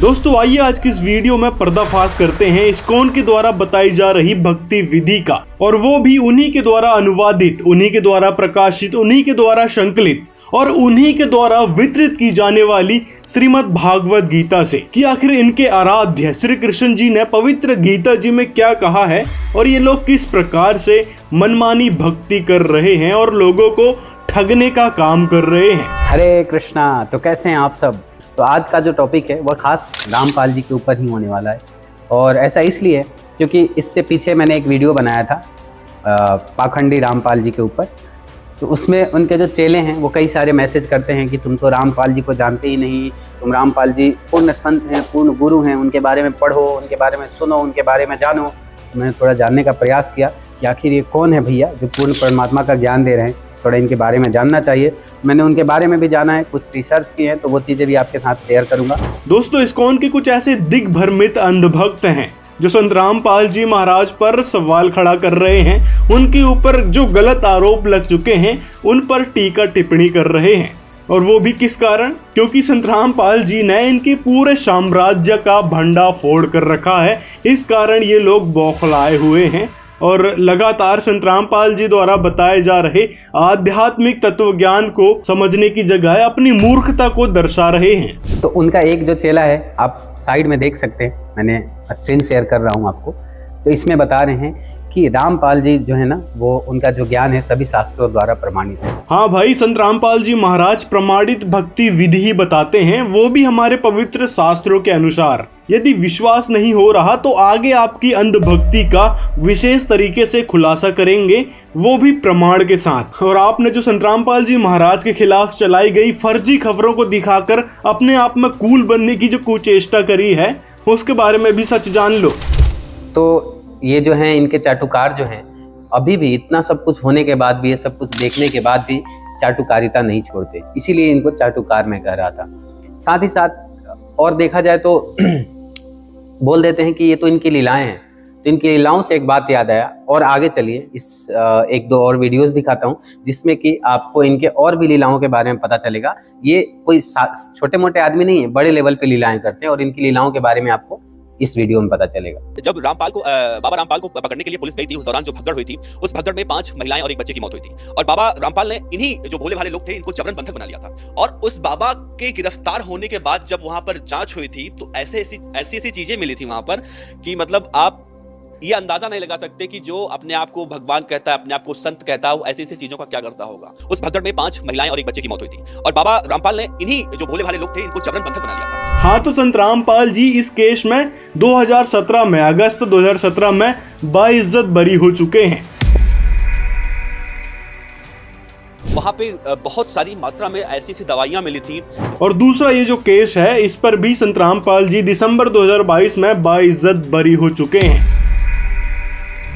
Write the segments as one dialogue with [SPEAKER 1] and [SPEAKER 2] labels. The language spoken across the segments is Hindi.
[SPEAKER 1] दोस्तों आइए आज की इस वीडियो में पर्दाफाश करते हैं इस्कॉन के द्वारा बताई जा रही भक्ति विधि का, और वो भी उन्हीं के द्वारा अनुवादित, उन्हीं के द्वारा प्रकाशित, उन्हीं के द्वारा संकलित और उन्हीं के द्वारा वितरित की जाने वाली श्रीमद् भागवत गीता से कि आखिर इनके आराध्य श्री कृष्ण जी ने पवित्र गीता जी में क्या कहा है और ये लोग किस प्रकार से मनमानी भक्ति कर रहे हैं और लोगों को ठगने का काम कर रहे हैं।
[SPEAKER 2] हरे कृष्णा। तो कैसे हैं आप सब। तो आज का जो टॉपिक है वो खास रामपाल जी के ऊपर ही होने वाला है, और ऐसा इसलिए क्योंकि इससे पीछे मैंने एक वीडियो बनाया था पाखंडी रामपाल जी के ऊपर। तो उसमें उनके जो चेले हैं वो कई सारे मैसेज करते हैं कि तुम तो रामपाल जी को जानते ही नहीं, तुम रामपाल जी पूर्ण संत हैं, पूर्ण गुरु हैं, उनके बारे में पढ़ो, उनके बारे में सुनो, उनके बारे में जानो। मैंने थोड़ा जानने का प्रयास किया कि आखिर ये कौन है भैया जो पूर्ण परमात्मा का ज्ञान दे रहे हैं, थोड़ा इनके बारे में जानना चाहिए। मैंने उनके बारे में भी जाना है, कुछ रिसर्च की है, तो वो चीज़ें भी आपके साथ शेयर करूँगा।
[SPEAKER 1] दोस्तों इस्कॉन के कुछ ऐसे दिग्भ्रमित अंधभक्त हैं जो संत रामपाल जी महाराज पर सवाल खड़ा कर रहे हैं, उनके ऊपर जो गलत आरोप लग चुके हैं उन पर टीका टिप्पणी कर रहे हैं। और वो भी किस कारण? क्योंकि संत रामपाल जी ने इनके पूरे साम्राज्य का भंडा फोड़ कर रखा है। इस कारण ये लोग बौखलाए हुए हैं और लगातार संत रामपाल जी द्वारा बताए जा रहे आध्यात्मिक तत्व ज्ञान को समझने की जगह अपनी मूर्खता को दर्शा रहे हैं।
[SPEAKER 2] तो उनका एक जो चेला है, आप साइड में देख सकते हैं, मैंने स्क्रीन शेयर कर रहा हूँ आपको। तो इसमें बता रहे हैं कि रामपाल जी जो है ना, वो उनका जो ज्ञान है सभी शास्त्रों द्वारा प्रमाणित है।
[SPEAKER 1] हाँ भाई, संत रामपाल जी महाराज प्रमाणित भक्ति विधि ही बताते हैं, वो भी हमारे पवित्र शास्त्रों के अनुसार। यदि विश्वास नहीं हो रहा तो आगे आपकी अंधभक्ति का विशेष तरीके से खुलासा करेंगे, वो भी प्रमाण के साथ। और आपने जो संत रामपाल जी महाराज के खिलाफ चलाई गई फर्जी खबरों को दिखाकर अपने आप में कूल बनने की जो कुचेष्टा करी है, उसके बारे में भी सच जान लो।
[SPEAKER 2] तो ये जो हैं इनके चाटुकार जो हैं, अभी भी इतना सब कुछ होने के बाद भी, ये सब कुछ देखने के बाद भी चाटुकारिता नहीं छोड़ते, इसीलिए इनको चाटुकार मैं कह रहा था। साथ ही साथ और देखा जाए तो बोल देते हैं कि ये तो इनकी लीलाएं हैं। तो इनकी लीलाओं से एक बात याद आया, और आगे चलिए इस एक दो और वीडियोस दिखाता हूँ जिसमें कि आपको इनके और भी लीलाओं के बारे में पता चलेगा। ये कोई छोटे मोटे आदमी नहीं है, बड़े लेवल पे लीलाएं करते हैं, और इनकी लीलाओं के बारे में आपको इस वीडियो में पता चलेगा।
[SPEAKER 3] जब रामपाल को बाबा रामपाल को पकड़ने के लिए पुलिस गई थी, उस दौरान जो भगदड़ हुई थी, उस भगदड़ में 5 महिलाएं और एक बच्चे की मौत हुई थी। और बाबा रामपाल ने इन्हीं जो भोले भाले लोग थे, इनको जबरन बंधक बना लिया था। और उस बाबा के गिरफ्तार होने के बाद जब वहां पर जांच हुई थी तो ऐसी चीजें मिली थी वहां पर कि मतलब आप ये अंदाजा नहीं लगा सकते कि जो अपने आप को भगवान कहता है, अपने आप को संत कहता है, वो ऐसी चीजों का क्या करता होगा। उस भगदड़ में 5 महिलाएं और एक बच्चे की मौत हुई थी। और बाबा रामपाल ने इन्हीं जो भोले भाले लोग थे, इनको जबरन बंधक बना लिया था।
[SPEAKER 1] हाँ, तो संत रामपाल जी इस केस में 2017 में, अगस्त 2017 में बाइज्जत बरी हो चुके हैं।
[SPEAKER 3] वहां पे बहुत सारी मात्रा में ऐसी दवाइयां मिली थी।
[SPEAKER 1] और दूसरा ये जो केस है, इस पर भी संत रामपाल जी दिसंबर 2022 में बाइज्जत बरी हो चुके हैं।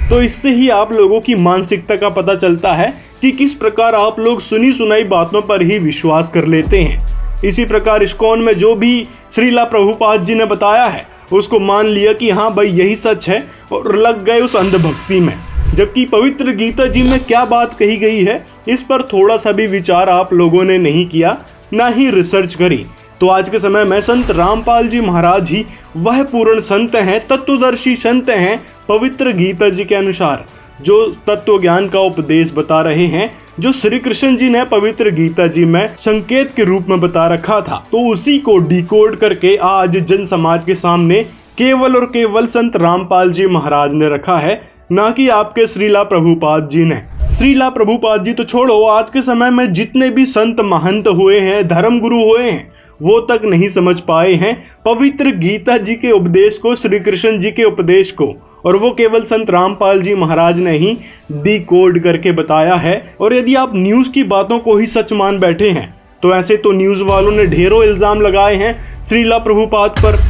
[SPEAKER 1] तो इससे ही आप लोगों की मानसिकता का पता चलता है कि किस प्रकार आप लोग सुनी सुनाई बातों पर ही विश्वास कर लेते हैं। इसी प्रकार इस्कॉन में जो भी श्रीला प्रभुपाद जी ने बताया है उसको मान लिया कि हाँ भाई यही सच है, और लग गए उस अंधभक्ति में। जबकि पवित्र गीता जी में क्या बात कही गई है, इस पर थोड़ा सा भी विचार आप लोगों ने नहीं किया, ना ही रिसर्च करी। तो आज के समय में संत रामपाल जी महाराज ही वह पूर्ण संत हैं, तत्वदर्शी संत हैं, पवित्र गीता जी के अनुसार जो तत्व ज्ञान का उपदेश बता रहे हैं, जो श्री कृष्ण जी ने पवित्र गीता जी में संकेत के रूप में बता रखा था। तो उसी को डिकोड करके आज जन समाज के सामने केवल और केवल संत रामपाल जी महाराज ने रखा है, ना कि आपके श्रीला प्रभुपाद जी ने। श्रीला प्रभुपाद जी तो छोड़ो, आज के समय में जितने भी संत महंत हुए हैं, धर्म गुरु हुए हैं, वो तक नहीं समझ पाए हैं पवित्र गीता जी के उपदेश को, श्री कृष्ण जी के उपदेश को। और वो केवल संत रामपाल जी महाराज ने ही डिकोड करके बताया है। और यदि आप न्यूज़ की बातों को ही सच मान बैठे हैं तो ऐसे तो न्यूज़ वालों ने ढेरों इल्ज़ाम लगाए हैं श्रीला प्रभुपाद पर।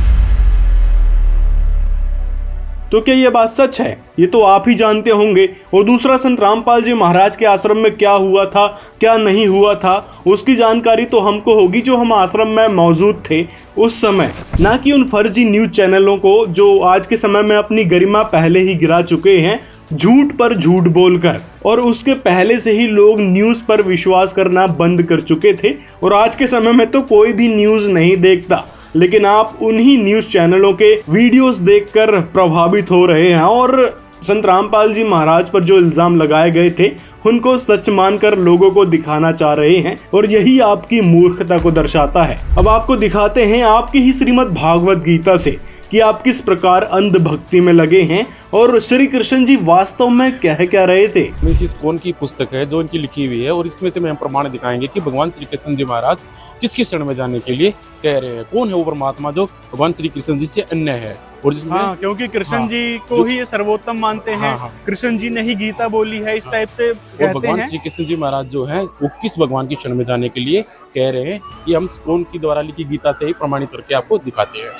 [SPEAKER 1] तो क्या ये बात सच है? ये तो आप ही जानते होंगे। और दूसरा, संत रामपाल जी महाराज के आश्रम में क्या हुआ था, क्या नहीं हुआ था, उसकी जानकारी तो हमको होगी जो हम आश्रम में मौजूद थे उस समय, ना कि उन फर्जी न्यूज़ चैनलों को जो आज के समय में अपनी गरिमा पहले ही गिरा चुके हैं झूठ पर झूठ बोलकर। और उसके पहले से ही लोग न्यूज़ पर विश्वास करना बंद कर चुके थे, और आज के समय में तो कोई भी न्यूज़ नहीं देखता। लेकिन आप उन्हीं न्यूज चैनलों के वीडियोस देखकर प्रभावित हो रहे हैं और संत रामपाल जी महाराज पर जो इल्जाम लगाए गए थे उनको सच मानकर लोगों को दिखाना चाह रहे हैं और यही आपकी मूर्खता को दर्शाता है। अब आपको दिखाते हैं आपकी ही श्रीमद् भागवत गीता से कि आप किस प्रकार अंधभक्ति में लगे हैं और श्री कृष्ण जी वास्तव में कह क्या रहे थे।
[SPEAKER 4] मिसिस कौन की पुस्तक है जो इनकी लिखी हुई है और इसमें से हम प्रमाण दिखाएंगे कि भगवान श्री कृष्ण जी महाराज किस शरण में जाने के लिए कह रहे हैं। कौन है वो परमात्मा जो भगवान श्री कृष्ण जी से अन्य है और जिसमें
[SPEAKER 1] क्योंकि कृष्ण जी को ही ये सर्वोत्तम मानते हैं। कृष्ण जी ने ही गीता बोली है, इस टाइप से कहते हैं।
[SPEAKER 4] भगवान श्री कृष्ण जी महाराज जो है वो किस भगवान की शरण में जाने के लिए कह रहे हैं, ये हम कौन की द्वारा लिखी गीता से ही प्रमाणित करके आपको दिखाते हैं।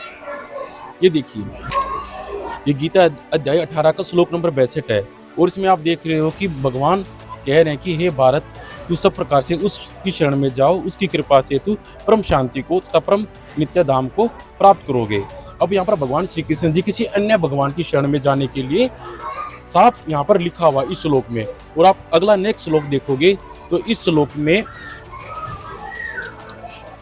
[SPEAKER 4] ये देखिए, ये गीता अध्याय 18 का श्लोक नंबर 62 है और इसमें आप देख रहे हो कि भगवान कह रहे हैं कि हे भारत, तू सब प्रकार से उसकी शरण में जाओ, उसकी कृपा से तू परम शांति को तथा परम नित्य धाम को प्राप्त करोगे। अब यहाँ पर भगवान श्री कृष्ण जी किसी अन्य भगवान की शरण में जाने के लिए साफ यहाँ पर लिखा हुआ इस श्लोक में। और आप अगला नेक्स्ट श्लोक देखोगे तो इस श्लोक में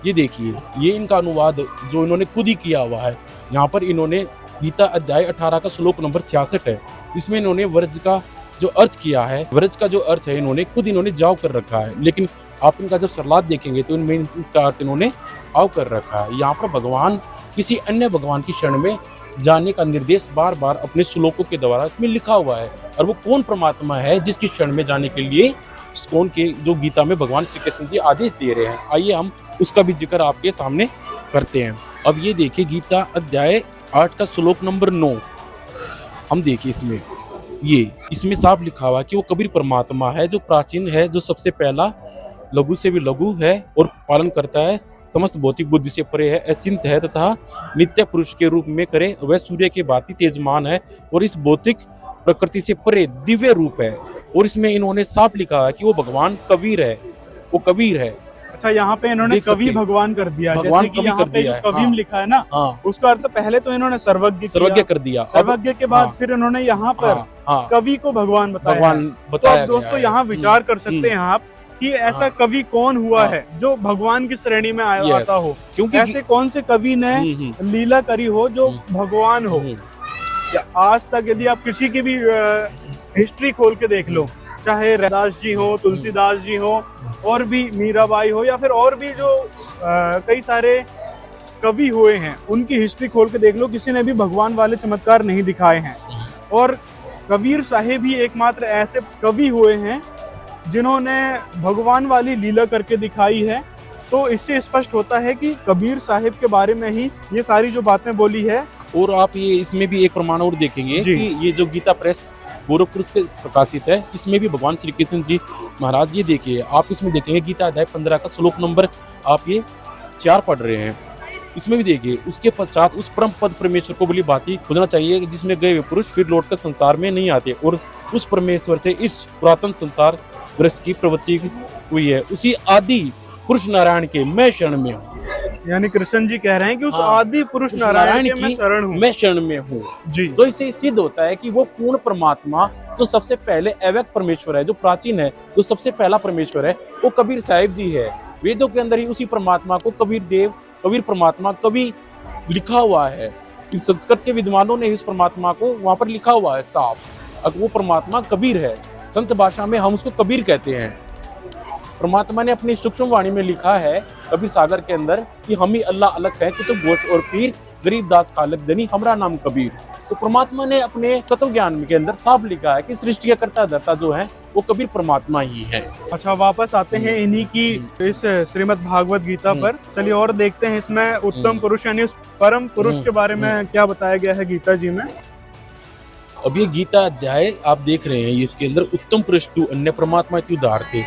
[SPEAKER 4] ये देखिए, ये इनका अनुवाद जो इन्होंने खुद ही किया हुआ है। यहाँ पर इन्होंने गीता अध्याय 18 का श्लोक नंबर 66 है, इसमें इन्होंने व्रज का जो अर्थ किया है, व्रज का जो अर्थ है इन्होंने जाव कर रखा है, लेकिन आप इनका जब सरलाद देखेंगे तो इनमें इसका अर्थ इन्होंने आव कर रखा है। यहाँ पर भगवान किसी अन्य भगवान की शरण में जाने का निर्देश बार बार अपने श्लोकों के द्वारा इसमें लिखा हुआ है। और वो कौन परमात्मा है जिसकी शरण में जाने के लिए कौन के जो गीता में भगवान श्री कृष्ण जी आदेश दे रहे हैं, आइए हम उसका भी जिक्र आपके सामने करते हैं। अब ये देखिए, गीता अध्याय 8 का श्लोक नंबर 9 हम देखिए, इसमें साफ लिखा हुआ है कि वो कबीर परमात्मा है जो प्राचीन है, जो सबसे पहला लघु से भी लघु है और पालन करता है, समस्त भौतिक बुद्धि से परे है, अचिंत है तथा नित्य पुरुष के रूप में करे। वह सूर्य के भांति तेजमान है और इस भौतिक प्रकृति से परे दिव्य रूप है। और इसमें इन्होंने साफ लिखा है कि वो भगवान कबीर है, वो कबीर है।
[SPEAKER 1] अच्छा, यहाँ पे इन्होंने कवि भगवान कर दिया, जैसे कि यहाँ पे जो कविम लिखा है ना, उसका अर्थ पहले तो इन्होंने सर्वज्ञ कर दिया। सर्वज्ञ के बाद फिर इन्होंने यहाँ पर कवि को भगवान बताया। तो दोस्तों यहाँ विचार कर सकते हैं आप कि ऐसा कवि कौन हुआ है जो भगवान की श्रेणी में आता हो, क्योंकि ऐसे कौन से कवि ने लीला करी हो जो भगवान हो। आज तक यदि आप किसी की भी हिस्ट्री खोल के देख लो, चाहे रैदास जी हो, तुलसीदास जी हो, और भी मीराबाई हो, या फिर और भी जो कई सारे कवि हुए हैं, उनकी हिस्ट्री खोल के देख लो, किसी ने भी भगवान वाले चमत्कार नहीं दिखाए हैं। और कबीर साहिब ही एकमात्र ऐसे कवि हुए हैं जिन्होंने भगवान वाली लीला करके दिखाई है। तो इससे स्पष्ट होता है कि कबीर साहिब के बारे में ही ये सारी जो बातें बोली है।
[SPEAKER 4] और आप ये इसमें भी एक प्रमाण और देखेंगे कि ये जो गीता प्रेस गोरखपुर से प्रकाशित है, इसमें भी भगवान श्री कृष्ण जी महाराज, ये देखिए आप इसमें देखेंगे गीता अध्याय 15 का श्लोक नंबर आप ये 4 पढ़ रहे हैं। इसमें भी देखिए, उसके पश्चात उस परम पद परमेश्वर को बड़ी भांति खोजना चाहिए जिसमें गए हुए पुरुष फिर लौटकर संसार में नहीं आते, और उस परमेश्वर से इस पुरातन संसार ग्रस्त की प्रवृत्ति हुई है, उसी आदि पुरुष नारायण के मैं शरण में हूँ।
[SPEAKER 1] यानी कृष्ण जी कह रहे हैं कि उस आदि पुरुष नारायण के मैं शरण में हूँ जी।
[SPEAKER 4] तो इससे सिद्ध होता है कि वो पूर्ण परमात्मा जो सबसे पहले अव्यक्त परमेश्वर है, जो प्राचीन है, जो सबसे पहला परमेश्वर है, वो कबीर साहिब जी है। वेदों के अंदर ही उसी परमात्मा को कबीर परमात्मा कवि लिखा हुआ है। इस संस्कृत के विद्वानों ने इस परमात्मा को वहां पर लिखा हुआ है साफ। अब वो परमात्मा कबीर है, संत भाषा में हम उसको कबीर कहते हैं। परमात्मा ने अपनी सूक्ष्म वाणी में लिखा है कबीर सागर के अंदर कि हम ही अल्लाह अलग है कि तो गोश और पीर, गरीब दास खालक दनी, हमरा नाम कबीर। तो परमात्मा ने अपने तत्व ज्ञान के अंदर साफ लिखा है कि सृष्टि का कर्ता धर्ता जो है वो कबीर परमात्मा ही है।
[SPEAKER 1] अच्छा, वापस आते हैं इन्हीं की इस श्रीमद् भागवत गीता पर। चलिए और देखते हैं इसमें उत्तम पुरुष यानी उस परम पुरुष के बारे में क्या बताया गया है गीता जी में।
[SPEAKER 4] अब ये गीता अध्याय आप देख रहे हैं, इसके अंदर उत्तम पुरुष तू अन्य परमात्मा तू उदाहरते।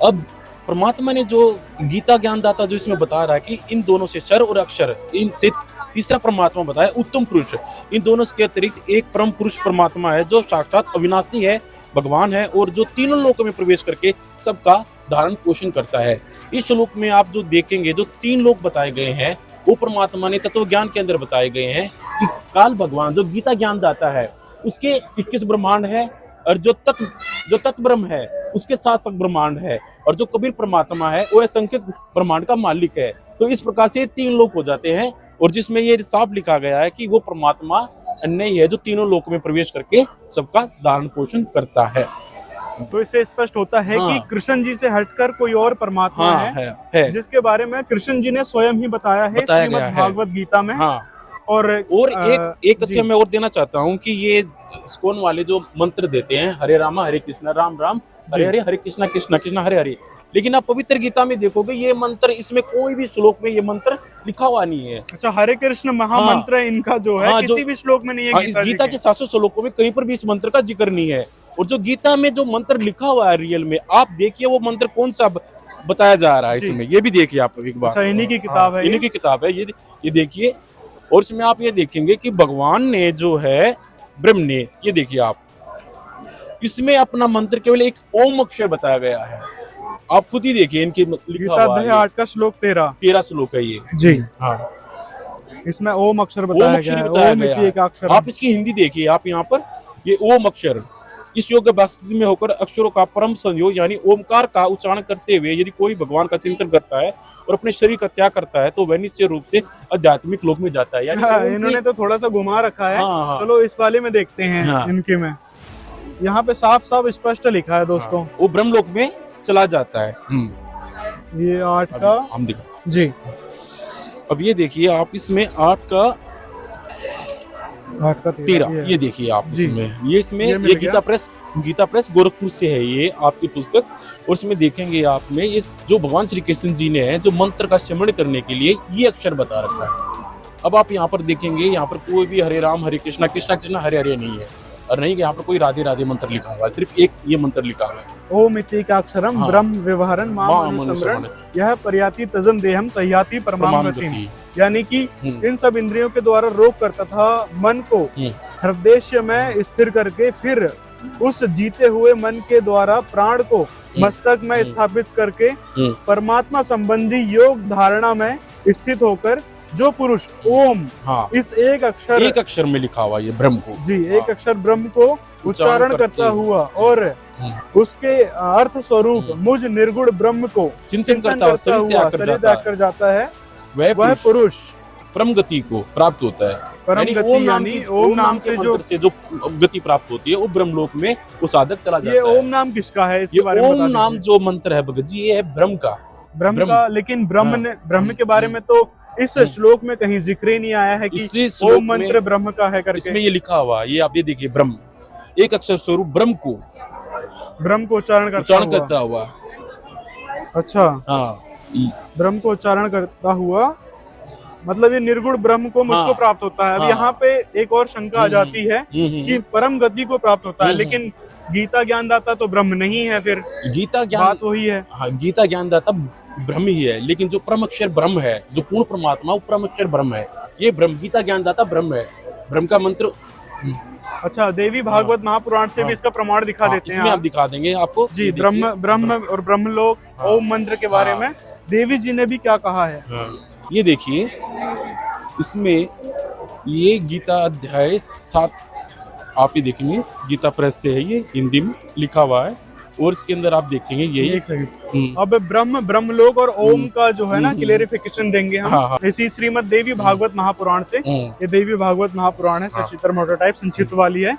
[SPEAKER 4] अब परमात्मा ने जो गीता ज्ञानदाता जो इसमें बता रहा है कि इन दोनों से क्षर और अक्षर, इनसे तीसरा परमात्मा बताया उत्तम पुरुष। इन दोनों के अतिरिक्त एक परम पुरुष परमात्मा है जो साक्षात अविनाशी है, भगवान है, और जो तीनों लोकों में प्रवेश करके सबका धारण पोषण करता है। इस श्लोक में आप जो देखेंगे जो 3 लोक बताए गए हैं वो परमात्मा ने तत्व ज्ञान के अंदर बताए गए हैं कि काल भगवान जो गीता ज्ञान दाता है उसके 21 ब्रह्मांड है, और जो तत्व ब्रह्म है उसके 7 ब्रह्मांड है, और जो कबीर परमात्मा है वो असंख्य ब्रह्मांड का मालिक है। तो इस प्रकार से 3 लोक हो जाते हैं और जिसमें ये साफ लिखा गया है कि वो परमात्मा अन्य ही है जो तीनों लोक में प्रवेश करके सबका धारण पोषण करता है।
[SPEAKER 1] तो इससे स्पष्ट होता है कि
[SPEAKER 4] हाँ।
[SPEAKER 1] कृष्ण जी से हटकर कोई और परमात्मा
[SPEAKER 4] हाँ, है।
[SPEAKER 1] जिसके बारे में कृष्ण जी ने स्वयं ही बताया है
[SPEAKER 4] बताया गया
[SPEAKER 1] श्रीमद्
[SPEAKER 4] है।
[SPEAKER 1] भागवत गीता में।
[SPEAKER 4] हाँ।
[SPEAKER 1] और
[SPEAKER 4] एक
[SPEAKER 1] जी।
[SPEAKER 4] तथ्य मैं और देना चाहता हूँ कि ये इस्कॉन वाले जो मंत्र देते हैं, हरे रामा हरे कृष्णा राम राम हरे हरे, हरे कृष्णा कृष्णा कृष्णा हरे हरे, लेकिन आप पवित्र गीता में देखोगे ये मंत्र, इसमें कोई भी श्लोक में ये मंत्र लिखा हुआ नहीं है।
[SPEAKER 1] अच्छा, हरे कृष्ण महामंत्र इनका जो है किसी भी श्लोक में नहीं है।
[SPEAKER 4] गीता के 700 श्लोकों में कहीं पर भी इस मंत्र का जिक्र नहीं है। और जो गीता में जो मंत्र लिखा हुआ है रियल में, आप देखिए वो मंत्र कौन सा बताया जा रहा है इसमें, ये भी देखिए आप एक बार।
[SPEAKER 1] अच्छा, इन्हीं की किताब है,
[SPEAKER 4] इन्हीं की किताब है ये देखिए। और इसमें आप ये देखेंगे कि भगवान ने जो है ब्रह्म ने, ये देखिए आप, इसमें अपना मंत्र केवल एक ओम अक्षर बताया गया है। आप खुद ही देखिए इनके लिखा हुआ है,
[SPEAKER 1] 8 का श्लोक 13
[SPEAKER 4] श्लोक है ये
[SPEAKER 1] जी।
[SPEAKER 4] हाँ,
[SPEAKER 1] इसमें ओम अक्षर बताया गया है, ओम इति एक अक्षर।
[SPEAKER 4] आप इसकी हिंदी देखिए, आप यहाँ पर ये ओम अक्षर, इस योग वास्तव में होकर अक्षरों का परम संयोग यानी ओमकार का उच्चारण करते हुए यदि कोई भगवान का चिंतन करता है और अपने शरीर का त्याग करता है तो वह निश्चय रूप से आध्यात्मिक लोक में जाता है। यानी
[SPEAKER 1] इन्होंने तो थोड़ा सा घुमा रखा है।
[SPEAKER 4] हाँ।
[SPEAKER 1] चलो इस वाले में देखते हैं।
[SPEAKER 4] हाँ।
[SPEAKER 1] इनके में यहाँ पे साफ साफ स्पष्ट लिखा है दोस्तों।
[SPEAKER 4] वो ब्रह्मलोक में चला जाता है।
[SPEAKER 1] ये 8 का
[SPEAKER 4] हम दिखा
[SPEAKER 1] जी।
[SPEAKER 4] अब ये देखिए आप, इसमें 8 का 13 ये देखिए आप, इसमें ये गीता प्रेस गोरखपुर से है ये आपकी पुस्तक। और इसमें देखेंगे आप में ये जो भगवान श्री कृष्ण जी ने है जो मंत्र का स्मरण करने के लिए ये अक्षर बता रखा है। अब आप यहाँ पर देखेंगे, यहाँ पर कोई भी हरे राम हरे कृष्णा कृष्णा कृष्णा हरे हरे नहीं है, और नहीं कि यहाँ पर कोई राधे राधे मंत्र लिखा हुआ है, सिर्फ एक ये मंत्र लिखा हुआ है,
[SPEAKER 1] ओम इति का अक्षरम ब्रह्म व्यवहारन माम अनुस्मरण यह पर्याति तजम देहम सह्याति परमाम गतिम। यानी कि इन सब इंद्रियों के द्वारा रोक कर तथा मन को हृदय में स्थिर करके फिर उस जीते हुए मन के द्वारा प्राण को मस्तक में स्थापित करके परमात्मा संबंधी योग धारणा में स्थित होकर जो पुरुष ओम इस एक अक्षर में लिखा हुआ ये ब्रह्म को जी, एक अक्षर ब्रह्म को उच्चारण करता हुआ और उसके अर्थ स्वरूप मुझ निर्गुण ब्रह्म को चिंतन करता हुआ शरीर त्याग कर जाता है, वह पुरुष
[SPEAKER 4] परम गति को प्राप्त होता है। ओम नाम से जो गति प्राप्त होती है वो ब्रह्मलोक में वो साधक चला जाता है।
[SPEAKER 1] ये ओम नाम किसका है, इसके बारे में
[SPEAKER 4] ओम नाम जो मंत्र है भगत जी, ये है ब्रह्म का। लेकिन
[SPEAKER 1] ब्रह्म के बारे में तो इस श्लोक में कहीं जिक्र ही नहीं आया है कि ओम मंत्र ब्रह्म का है करके।
[SPEAKER 4] इसमें ये लिखा हुआ है, ये आप ये देखिए, ब्रह्म एक अक्षर स्वरूप ब्रह्म को उच्चारण करता हुआ।
[SPEAKER 1] अच्छा, ब्रह्म को उच्चारण करता हुआ मतलब ये निर्गुण ब्रह्म को मुझको प्राप्त होता है। अब यहाँ पे एक और शंका आ जाती है कि परम गति को प्राप्त होता है, लेकिन गीता ज्ञानदाता तो ब्रह्म नहीं है, फिर
[SPEAKER 4] गीता ज्ञान बात
[SPEAKER 1] वही है।
[SPEAKER 4] हाँ, गीता ज्ञानदाता ब्रह्म ही है, लेकिन जो परम अक्षर ब्रह्म है, जो पूर्ण परमात्मा वो परम अक्षर ब्रह्म है। ये ब्रह्म, गीता ज्ञानदाता ब्रह्म है, ब्रह्म का मंत्र।
[SPEAKER 1] अच्छा, देवी भागवत महापुराण से भी इसका प्रमाण दिखा देते हैं।
[SPEAKER 4] इसमें आप दिखा देंगे आपको
[SPEAKER 1] जी, ब्रह्म और ब्रह्मलोक ओम मंत्र के बारे में देवी जी ने भी क्या कहा है।
[SPEAKER 4] ये देखिए, इसमें ये गीता अध्याय 7 आप ही देखेंगे, गीता प्रेस से है, ये हिंदी में लिखा हुआ है। और इसके अंदर आप देखेंगे यही
[SPEAKER 1] अब ब्रह्मलोक और ओम का जो है ना क्लेरिफिकेशन देंगे हम इसी श्रीमद देवी भागवत महापुराण से। ये देवी भागवत महापुराण है, सचित्र मोटोटाइप संक्षिप्त वाली है।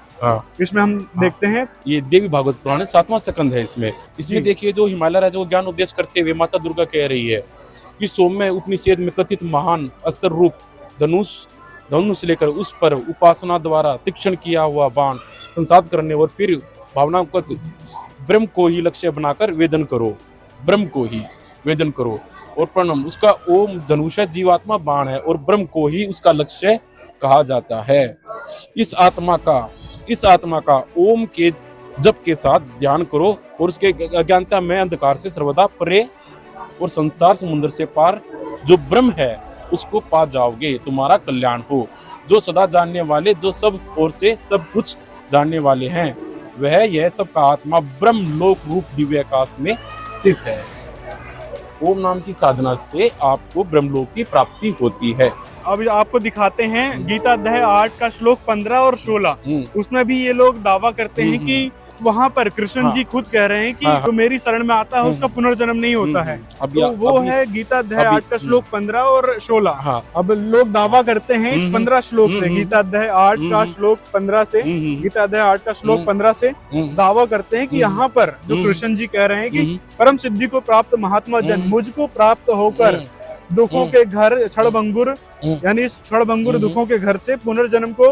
[SPEAKER 1] इसमें हम देखते हैं,
[SPEAKER 4] ये देवी भागवत पुराण है, 7वां स्कंद है। इसमें देखिए जो हिमालय राजा को ज्ञान उपदेश करते हुए माता दुर्गा कह रही है कि सौम्य उपनिषद में कथित महान अस्त्र रूप धनुष लेकर उस पर उपासना द्वारा तीक्ष्ण किया हुआ बाण संसाध करने और फिर भावनात्मक ब्रह्म को ही लक्ष्य बनाकर वेदन करो, ब्रह्म को ही वेदन करो और प्रणम। उसका ओम धनुष जीवात्मा बाण है और ब्रह्म को ही उसका लक्ष्य कहा जाता है। इस आत्मा का ओम के जप के साथ ध्यान करो और उसके अज्ञानता में अंधकार से सर्वदा परे और संसार समुद्र से पार जो ब्रह्म है उसको पा जाओगे, तुम्हारा कल्याण हो। जो सदा जानने वाले, जो सब ओर से सब कुछ जानने वाले हैं, वह यह सब का आत्मा ब्रह्म लोक रूप दिव्य आकाश में स्थित है। ओम नाम की साधना से आपको ब्रह्मलोक की प्राप्ति होती है।
[SPEAKER 1] अब आपको दिखाते हैं गीता अध्याय 8 का श्लोक 15 और 16। उसमें भी ये लोग दावा करते हैं कि वहाँ पर कृष्ण जी खुद कह रहे हैं कि जो मेरी शरण में आता है उसका पुनर्जन्म नहीं होता है। तो वो है गीता अध्याय 8 का श्लोक 15 और 16। अब लोग दावा करते हैं इस 15 श्लोक से, गीता अध्याय 8 का श्लोक 15 से, गीता अध्याय 8 का श्लोक 15 से दावा करते हैं कि यहाँ पर जो कृष्ण जी कह रहे हैं कि परम सिद्धि को प्राप्त महात्मा जन मुझको प्राप्त होकर दुखों के घर क्षणभंगुर, यानी इस क्षणभंगुर दुखों के घर से पुनर्जन्म को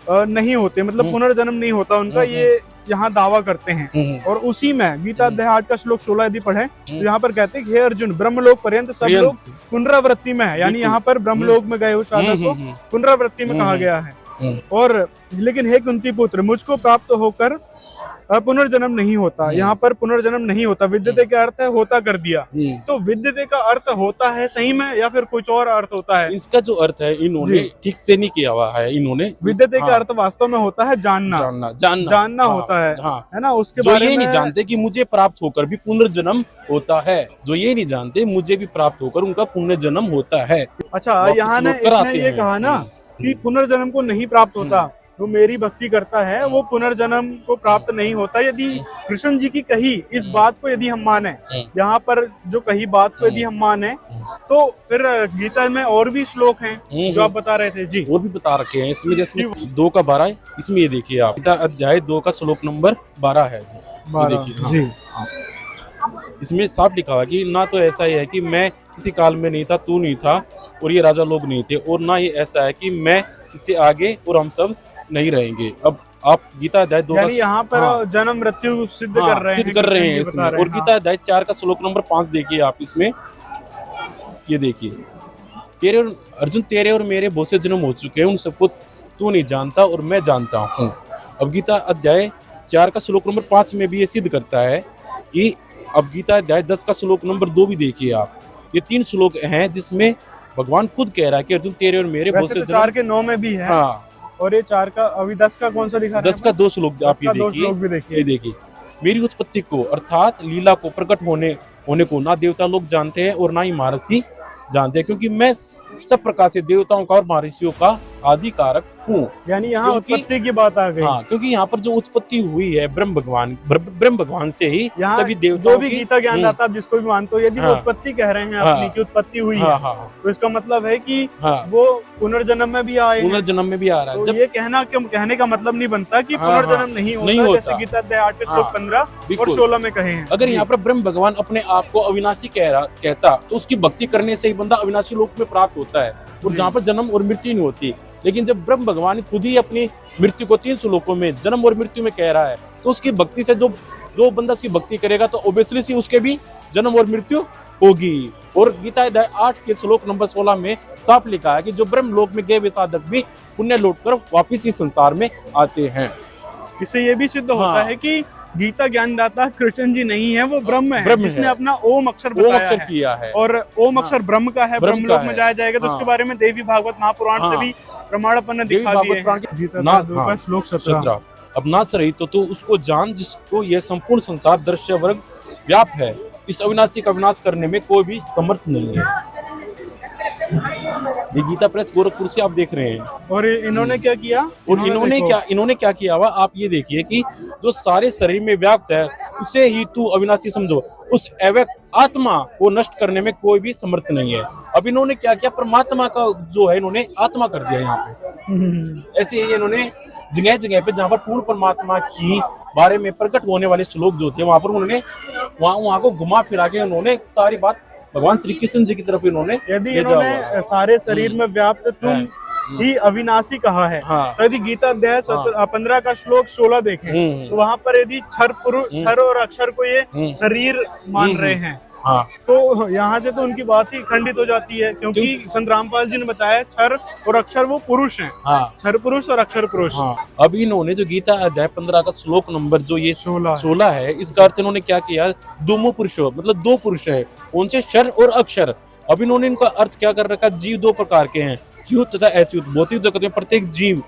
[SPEAKER 1] नहीं होते, मतलब पुनर्जन्म नहीं होता उनका, ये यहाँ दावा करते हैं। और उसी में गीता अध्याय 8 का श्लोक 16 यदि पढ़े तो यहाँ पर कहते हैं कि हे अर्जुन, ब्रह्मलोक पर्यंत सब लोग पुनरावृत्ति में है, यानी यहाँ पर ब्रह्मलोक में गए हुए साधक को पुनरावृत्ति में कहा गया है। और लेकिन हे कुंती पुत्र, मुझको प्राप्त होकर पुनर्जन्म नहीं होता, यहाँ पर पुनर्जन्म नहीं होता। विद्यते का अर्थ है होता कर दिया, तो विद्यते का अर्थ होता है सही में या फिर कुछ और अर्थ होता है?
[SPEAKER 4] इसका जो अर्थ है इन्होंने ठीक से नहीं किया हुआ है। इन्होंने
[SPEAKER 1] विद्यते का अर्थ वास्तव में होता है जानना होता है ना। उसके बारे में
[SPEAKER 4] ये नहीं जानते कि मुझे प्राप्त होकर भी पुनर्जन्म होता है, जो ये नहीं जानते मुझे भी प्राप्त होकर उनका पुनर्जन्म होता है।
[SPEAKER 1] अच्छा, यहाँ ने इसने ये कहा ना कि पुनर्जन्म को नहीं प्राप्त होता, जो मेरी भक्ति करता है वो पुनर्जन्म को प्राप्त नहीं होता। यदि कृष्ण जी की कही इस बात को यदि हम माने, यहाँ पर जो कही बात को यदि हम माने, तो फिर गीता में और भी श्लोक हैं जो आप बता रहे थे जी,
[SPEAKER 4] और भी बता रखे हैं इसमें, जैसे 2 का 12 है, इसमें ये देखिए आप, गीता अध्याय 2 का श्लोक नंबर 12 है जी, देखिए जी। इसमें साफ लिखा हुआ कि ना तो ऐसा ही है कि मैं किसी काल में नहीं था, तू नहीं था और ये राजा लोग नहीं थे, और ना ही ऐसा है कि मैं इससे आगे और हम सब नहीं रहेंगे। अब आप गीता अध्याय 2
[SPEAKER 1] यानी यहाँ पर जन्म मृत्यु सिद्ध कर रहे हैं
[SPEAKER 4] इसमें। और गीता अध्याय 4 का श्लोक नंबर 5 देखिए आप, इसमें ये देखिए, तेरे और अर्जुन, तेरे और मेरे बहुत से जन्म हो चुके हैं, उन सबको तू नहीं जानता और मैं जानता हूँ। अब गीता अध्याय 4 का श्लोक नंबर 5 में भी ये सिद्ध करता है कि, अब गीता अध्याय 10 का श्लोक नंबर 2 भी देखिए आप, ये 3 श्लोक हैं जिसमें भगवान खुद कह रहा है कि अर्जुन, तेरे और मेरे बहुत से
[SPEAKER 1] 4 के 9 में भी है। और ये 4 का, अभी 10 का कौन सा दिखा रहा है?
[SPEAKER 4] 10 का 2 श्लोक आप ये देखिए, ये देखिए, मेरी उत्पत्ति को अर्थात लीला को प्रकट होने को ना देवता लोग जानते हैं और ना ही महर्षि जानते हैं, क्योंकि मैं सब प्रकार से देवताओं का और महर्षियों का आदि कारक हूँ।
[SPEAKER 1] यानी यहाँ उत्पत्ति की बात आ गई।
[SPEAKER 4] हाँ, क्योंकि यहाँ पर जो उत्पत्ति हुई है ब्रह्म भगवान से ही सभी देवताओं
[SPEAKER 1] जो भी गीता ज्ञानदाता आप जिसको भी मानते हो, यदि वो उत्पत्ति कह रहे हैं अपनी की उत्पत्ति हुई है, तो इसका मतलब है कि वो पुनर्जन्म में भी आए,
[SPEAKER 4] पुनर्जन्म में भी आ रहा है।
[SPEAKER 1] जब ये कहने का मतलब नहीं बनता कि पुनर्जन्म नहीं होता, जैसे गीता अध्याय 8 के श्लोक 15 और 16 में कहे हैं।
[SPEAKER 4] अगर यहाँ पर ब्रह्म भगवान अपने आप को अविनाशी कहता तो उसकी भक्ति करने से ही बंदा अविनाशी लोक में प्राप्त होता है, और जहाँ पर जन्म और मृत्यु नहीं होती। लेकिन जब ब्रह्म भगवान खुद ही अपनी मृत्यु को 3 श्लोकों में जन्म और मृत्यु में कह रहा है, तो उसकी भक्ति से जो बंदा उसकी भक्ति करेगा तो ओबियसली सी उसके भी जन्म और मृत्यु होगी। और गीता अध्याय 8 के श्लोक नंबर 16 में साफ लिखा है कि जो ब्रह्म लोक में गए वे साधक भी पुण्य लौटकर वापिस इस संसार में आते हैं।
[SPEAKER 1] इससे ये भी सिद्ध होता है कि गीता ज्ञानदाता कृष्ण जी नहीं है, वो ब्रह्म है, जिसने अपना ओम अक्षर
[SPEAKER 4] किया है,
[SPEAKER 1] और ओम अक्षर ब्रह्म का है, ब्रह्म लोक में जाया जाएगा। तो उसके बारे में देवी भागवत महापुराण से भी प्रमाणपन्न दिखा दिए हैं। श्लोक 17,
[SPEAKER 4] अब ना सही तो तू उसको जान जिसको यह संपूर्ण संसार दृश्य वर्ग व्याप है, इस अविनाशी का विनाश करने में कोई भी समर्थ नहीं है। ये गीता प्रेस गोरखपुर से आप देख रहे हैं।
[SPEAKER 1] और इन्होंने क्या किया?
[SPEAKER 4] और इन्होंने क्या किया हुआ आप ये देखिए कि जो सारे शरीर में व्याप्त है उसे ही तू अविनाशी समझो, उस अव्यक्त आत्मा को नष्ट करने में कोई भी समर्थ नहीं है। अब इन्होंने क्या किया, परमात्मा का जो है इन्होंने आत्मा कर दिया यहाँ पे। ऐसे ही इन्होंने जगह जगह पे जहाँ पर पूर्ण परमात्मा की बारे में प्रकट होने वाले श्लोक जो थे वहां पर उन्होंने वहां को घुमा फिरा के उन्होंने सारी बात भगवान श्री कृष्ण जी की तरफ इन्होंने,
[SPEAKER 1] यदि इन्होंने सारे शरीर में व्याप्त तुम ही अविनाशी कहा है, तो यदि गीता अध्याय 15 का श्लोक 16 देखें तो वहाँ पर यदि क्षर और अक्षर को ये शरीर मान रहे हैं, तो यहाँ से तो उनकी बात ही खंडित हो जाती है, क्योंकि संत रामपाल जी ने बताया क्षर और अक्षर वो पुरुष हैं, क्षर पुरुष और अक्षर पुरुष।
[SPEAKER 4] अब इन्होंने जो गीता अध्याय 15 का श्लोक नंबर जो ये 16 है, इसका अर्थ इन्होंने क्या किया, दोमो पुरुषों मतलब 2 पुरुष है, उनसे क्षर और अक्षर। अब इन्होंने इनका अर्थ क्या कर रखा, जीव 2 प्रकार के हैं, च्युत तथा अच्युत। भौतिक जगत में प्रत्येक जीव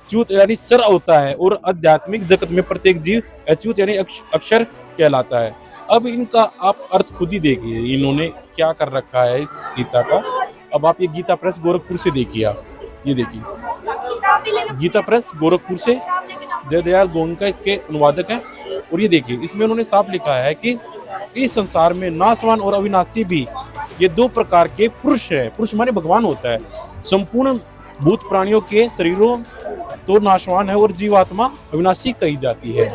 [SPEAKER 4] च्युत यानी सर होता है, और आध्यात्मिक जगत में प्रत्येक जीव अच्युत यानी अक्षर कहलाता है। अब इनका आप अर्थ खुद ही देखिए, इन्होंने क्या कर रखा है इस गीता का। अब आप ये गीता प्रेस गोरखपुर से देखिए, आप ये देखिए गीता प्रेस गोरखपुर से जयदयाल गोंका इसके अनुवादक हैं। और ये देखिए इसमें उन्होंने साफ लिखा है कि इस संसार में नाशवान और अविनाशी भी ये दो प्रकार के पुरुष है। पुरुष माने भगवान होता है। संपूर्ण भूत प्राणियों के शरीरों तो नाशवान है और जीवात्मा अविनाशी कही जाती है।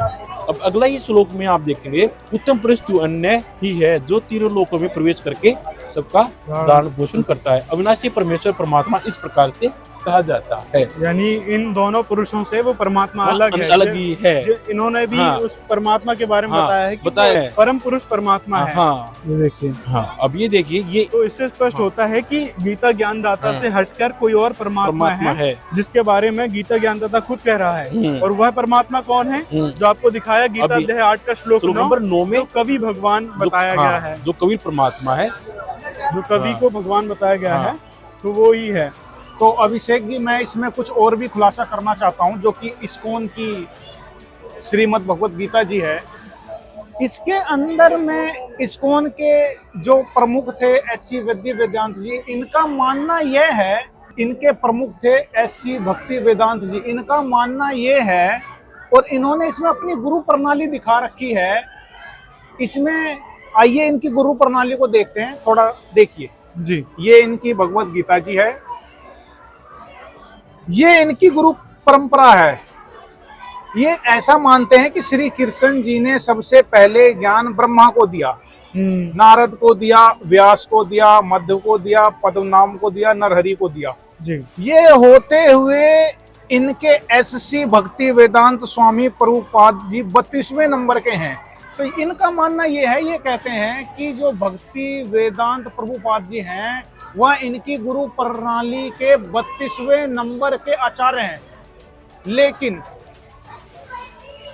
[SPEAKER 4] अब अगला ही श्लोक में आप देखेंगे, उत्तम पुरुष तू अन्य ही है जो तीनों लोकों में प्रवेश करके सबका धारण पोषण करता है। अविनाशी परमेश्वर परमात्मा इस प्रकार से कहा जाता है।
[SPEAKER 1] यानी इन दोनों पुरुषों से वो परमात्मा अलग है,
[SPEAKER 4] अलग ही है।
[SPEAKER 1] इन्होंने भी उस परमात्मा के बारे में
[SPEAKER 4] हाँ,
[SPEAKER 1] बताया है कि
[SPEAKER 4] बताया है।
[SPEAKER 1] परम पुरुष परमात्मा है।
[SPEAKER 4] हाँ,
[SPEAKER 1] ये देखिए।
[SPEAKER 4] हाँ, अब ये देखिए ये
[SPEAKER 1] तो इससे स्पष्ट होता है कि गीता ज्ञानदाता से हटकर कोई और परमात्मा है जिसके बारे में गीता ज्ञानदाता खुद कह रहा है। और वह परमात्मा कौन है जो आपको दिखाया गीता अध्याय 8 का श्लोक नंबर 9 में कवि भगवान बताया गया है,
[SPEAKER 4] जो कवि परमात्मा है,
[SPEAKER 1] जो कवि को भगवान बताया गया है, तो वो ही है।
[SPEAKER 5] तो अभिषेक जी, मैं इसमें कुछ और भी खुलासा करना चाहता हूं, जो कि इस्कॉन की श्रीमद् भगवत गीता जी है। इसके अंदर में इस्कॉन के जो प्रमुख थे एससी वैद्य वेदांत जी, इनका मानना यह है, इनके प्रमुख थे एससी भक्ति वेदांत जी, इनका मानना यह है, और इन्होंने इसमें अपनी गुरु प्रणाली दिखा रखी है। इसमें आइए इनकी गुरु प्रणाली को देखते हैं, थोड़ा देखिए
[SPEAKER 1] जी।
[SPEAKER 5] ये इनकी भगवत गीता जी है, ये इनकी गुरु परंपरा है। ये ऐसा मानते हैं कि श्री कृष्ण जी ने सबसे पहले ज्ञान ब्रह्मा को दिया, नारद को दिया, व्यास को दिया, मध्य को दिया, पद्मनाभ को दिया, नरहरि को दिया
[SPEAKER 1] जी।
[SPEAKER 5] ये होते हुए इनके एससी भक्ति वेदांत स्वामी प्रभुपाद जी 32वें नंबर के हैं। तो इनका मानना ये है, ये कहते हैं कि जो भक्ति वेदांत प्रभुपाद जी हैं वह इनकी गुरु प्रणाली के 32वें नंबर के आचार्य हैं। लेकिन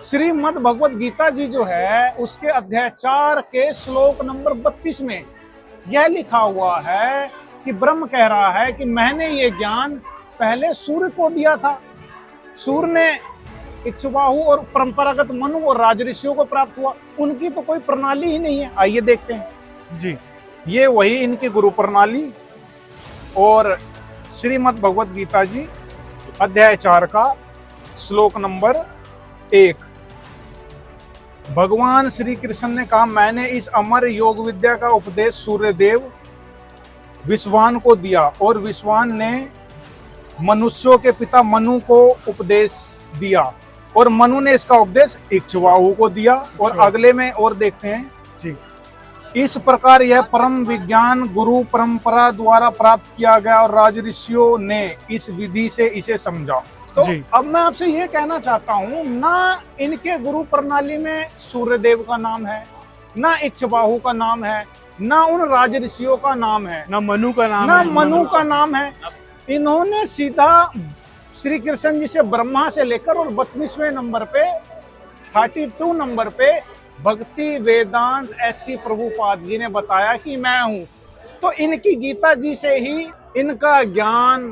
[SPEAKER 5] श्रीमद् भगवत गीता जी जो है उसके अध्याय 4 के श्लोक नंबर 32 में यह लिखा हुआ है कि ब्रह्म कह रहा है कि मैंने ये ज्ञान पहले सूर्य को दिया था, सूर्य ने इक्ष्वाकु और परंपरागत मनु और राजऋषियों को प्राप्त हुआ, उनकी तो कोई प्रणाली ही नहीं है। आइए देखते हैं
[SPEAKER 1] जी।
[SPEAKER 5] ये वही इनकी गुरु प्रणाली। और श्रीमद् भगवत गीता जी अध्याय 4 का श्लोक नंबर 1, भगवान श्री कृष्ण ने कहा, मैंने इस अमर योग विद्या का उपदेश सूर्यदेव विश्वान को दिया और विश्वान ने मनुष्यों के पिता मनु को उपदेश दिया और मनु ने इसका उपदेश इक्ष्वाकु को दिया। और अगले में और देखते हैं
[SPEAKER 1] जी।
[SPEAKER 5] इस प्रकार यह परम विज्ञान गुरु परंपरा द्वारा प्राप्त किया गया और राजऋषियों ने इस विधि से इसे समझा। तो अब मैं आपसे ये कहना चाहता हूँ, ना इनके गुरु प्रणाली में सूर्यदेव का नाम है, ना इक्ष्वाकु का नाम है, ना उन राजऋषियों का नाम है,
[SPEAKER 1] ना मनु का नाम
[SPEAKER 5] ना
[SPEAKER 1] है,
[SPEAKER 5] मनु का नाम है। इन्होंने सीधा श्री कृष्ण जी से ब्रह्मा से लेकर और 32वें नंबर पे 32 नंबर पे भक्ति वेदांत एससी प्रभुपाद जी ने बताया कि मैं हूं। तो इनकी गीता जी से ही इनका ज्ञान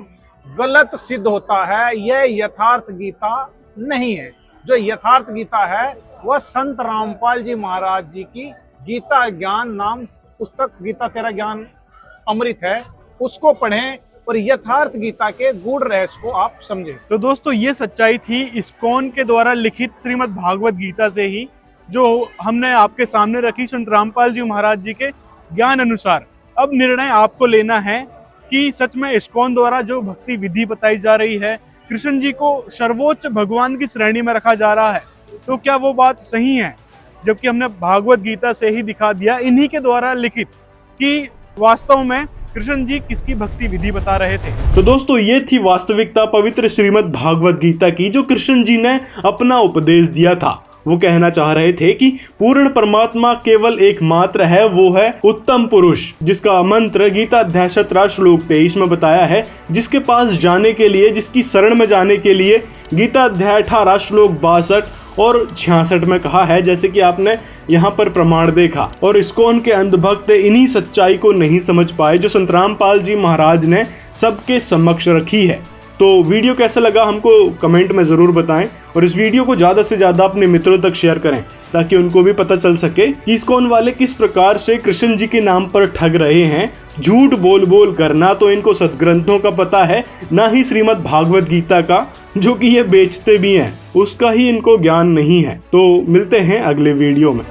[SPEAKER 5] गलत सिद्ध होता है। यह यथार्थ गीता नहीं है। जो यथार्थ गीता है वह संत रामपाल जी महाराज जी की गीता ज्ञान नाम पुस्तक, गीता तेरा ज्ञान अमृत है, उसको पढ़ें और यथार्थ गीता के गूढ़ रहस्य को आप समझें।
[SPEAKER 1] तो दोस्तों, ये सच्चाई थी इस्कॉन के द्वारा लिखित श्रीमद् भागवत गीता से ही, जो हमने आपके सामने रखी संत रामपाल जी महाराज जी के ज्ञान अनुसार। अब निर्णय आपको लेना है कि सच में इस्कॉन द्वारा जो भक्ति विधि बताई जा रही है, कृष्ण जी को सर्वोच्च भगवान की श्रेणी में रखा जा रहा है, तो क्या वो बात सही है? जबकि हमने भागवत गीता से ही दिखा दिया, इन्हीं के द्वारा लिखित, कि वास्तव में कृष्ण जी किसकी भक्ति विधि बता रहे थे। तो दोस्तों, ये थी वास्तविकता पवित्र श्रीमद् भागवत गीता की, जो कृष्ण जी ने अपना उपदेश दिया था। वो कहना चाह रहे थे कि पूर्ण परमात्मा केवल एकमात्र है, वो है उत्तम पुरुष, जिसका मंत्र गीता अध्याय 17 श्लोक 23 में बताया है, जिसके पास जाने के लिए, जिसकी शरण में जाने के लिए गीता अध्याय 18 श्लोक 62 और 66 में कहा है, जैसे कि आपने यहाँ पर प्रमाण देखा। और इस्कॉन के अंधभक्त इन्हीं सच्चाई को नहीं समझ पाए जो संत रामपाल जी महाराज ने सबके समक्ष रखी है। तो वीडियो कैसा लगा हमको कमेंट में ज़रूर बताएं और इस वीडियो को ज़्यादा से ज़्यादा अपने मित्रों तक शेयर करें ताकि उनको भी पता चल सके कि इस्कॉन वाले किस प्रकार से कृष्ण जी के नाम पर ठग रहे हैं। झूठ बोल बोल कर ना तो इनको सदग्रंथों का पता है, ना ही श्रीमद् भागवत गीता का, जो कि ये बेचते भी हैं, उसका ही इनको ज्ञान नहीं है। तो मिलते हैं अगले वीडियो में।